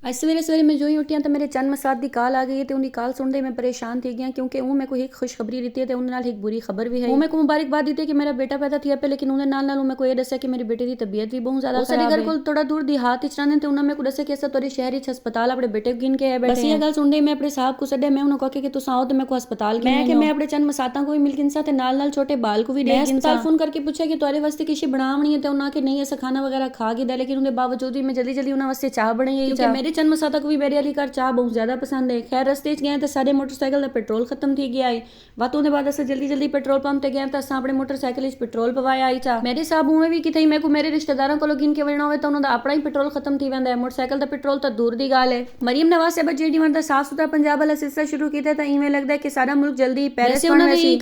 ਅੱਜ ਸਵੇਰੇ ਸਵੇਰੇ ਮੈਂ ਜੋ ਹੀ ਉੱਠਿਆ ਤਾਂ ਮੇਰੇ ਚੰਨ ਮਸਾਦ ਦੀ ਕਾਲ ਆ ਗਈ ਤੇ ਉਹਦੀ ਕਾਲ ਸੁਣਦੇ ਮੈਂ ਪਰੇशान थी गया क्योंकि ਉਹ ਮੈਂ ਕੋਈ ਇੱਕ ਖੁਸ਼ਖਬਰੀ ਦਿੱਤੀ ਹੈ ਤੇ ਉਹਨਾਂ ਨਾਲ ਇੱਕ ਬੁਰੀ ਖਬਰ ਵੀ ਹੈ। ਉਹ ਮੈਂ ਕੋ ਮੁਬਾਰਕਬਾਦ ਦਿੱਤੀ ਕਿ ਮੇਰਾ ਬੇਟਾ ਪੈਦਾ ਥਿਆ ਪਏ, ਲੇਕਿਨ ਉਹਦੇ ਨਾਲ ਮੈਂ ਕੋਈ ਇਹ ਦੱਸਿਆ ਕਿ ਮੇਰੇ ਬੇਟੇ ਦੀ ਤਬੀਅਤ ਵੀ ਬਹੁਤ ਜ਼ਿਆਦਾ ਖਰਾਬ ਹੈ। ਸਾਡੇ ਘਰ ਕੋਲ ਥੋੜਾ ਦੂਰ ਦਿਹਾਤ ਵਿੱਚ ਰਹਿੰਦੇ ਤੇ ਉਹਨਾਂ ਮੈਂ ਕੋ ਦੱਸਿਆ ਕਿ ਅਸਾਂ ਤੁਹਾਡੇ ਸ਼ਹਿਰ ਵਿੱਚ ਹਸਪਤਾਲ ਆਪਣੇ ਬੇਟੇ को गिन के आए बैठे। बस ये गल सुनते मैं अपने साहब को छड्या, मैं उन्होंने कहा कि तुस आओ तो मैं को हस्पताल मैं कि मैं अपने चंद मसाता को भी मिल गिनसा ते नाल छोटे बाल को भी दे गिनसा। हस्पताल फोन करके पूछा कि तुम्हारे वास्ते किसी बनावनी है तो उन्होंने कि नहीं ऐसा खाना वगैरह खा गया, लेकिन उनके बावजूद भी मैं जल्दी जल्दी उन्होंने वास्ते चाह बनाई क्योंकि मेरे चंद मसाता को भी मेरे वाली घर चाह बहुत ज्यादा पसंद है। खैर रस्ते गए तो सारे मोटरसाइकिल का पेट्रोल खत्म थी गया है। वातों के बाद अस जल्दी जल्दी पेट्रोल पंप ते गए तो अस अपने मोटरसाइकिल पेट्रोल पवाया आई चाह। मेरे साहब उवें भी किते मैं को मेरे रिश्तेदारों को गिन के वजना हो तो उन्होंने अपना ही पेट्रोल खत्म थी वैंदा है। मोटरसाइकिल का पेट्रोल तो दूर की गल है। मरियम नवाज साहब जेडी वन साफ सुथरा पंजाब वाला सिलसिला शुरू किया तो इवें लगता है कि सारा मुल्क जल्दी पैरिस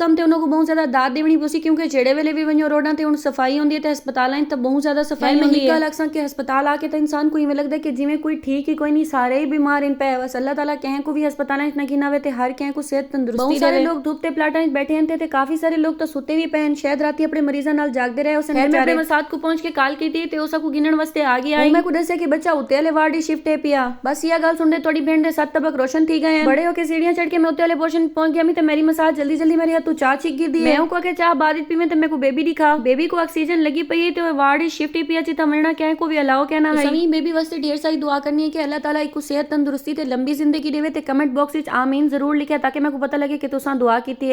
कम ते उन्होंने बहुत ज्यादा दाद देनी पौसी क्योंकि जेड़े वेले भी वनो रोडां ते हुण सफाई होंदी है ते हस्पतालां तो बहुत ज्यादा सफाई होंदी है। लगसा कि हस्पताल आके तो इंसान को इवें लगता है कि जिवें कोई ठीक ही कोई नहीं, सारे ही बीमार इन पे। बस अल्लाह ताला कहें को भी हस्पतालां च नकी नावे ते हर कहें को सेहत तंदुरुस्ती बहुत सारे लोग धूप ते प्लाटां च बैठे हैं ते काफी सारे लोग तो सुते भी पे हैं, शायद राती अपने मरीजां नाल जागदे रहे। उसने मैं अपने मसाद को पहुंच के कॉल की थी ते उसा को गिनन वास्ते आ गया। मैं को दस्या कि बच्चा उत्ते वाले वार्ड शिफ्ट है पिया। बस ये गल सुनदे थोड़ी बहन दे 7 तबक रोशन थी गए हैं। बड़े होके सीढ़ियां चढ़ के मैं उत्ते वाले पोर्शन पहुंच गया। मैं तो मेरी मसाज जल्दी जल्दी मेरे हाथ तो चाह छिक गिर दी। मैं को के चाह बाद पी में तो मैं को बेबी दिखा, बेबी को ऑक्सीजन लगी पई है तो वार्ड शिफ्ट ही पिया ची तमरना क्या को भी अलाउ कहना है। सभी बेबी वास्ते ढेर सारी दुआ करनी है कि अल्लाह ताला इको सेहत तंदुरुस्ती ते लंबी जिंदगी देवे ते कमेंट बॉक्स विच आमीन जरूर लिखे ताकि मैं को पता लगे कि तुसां दुआ कीती है।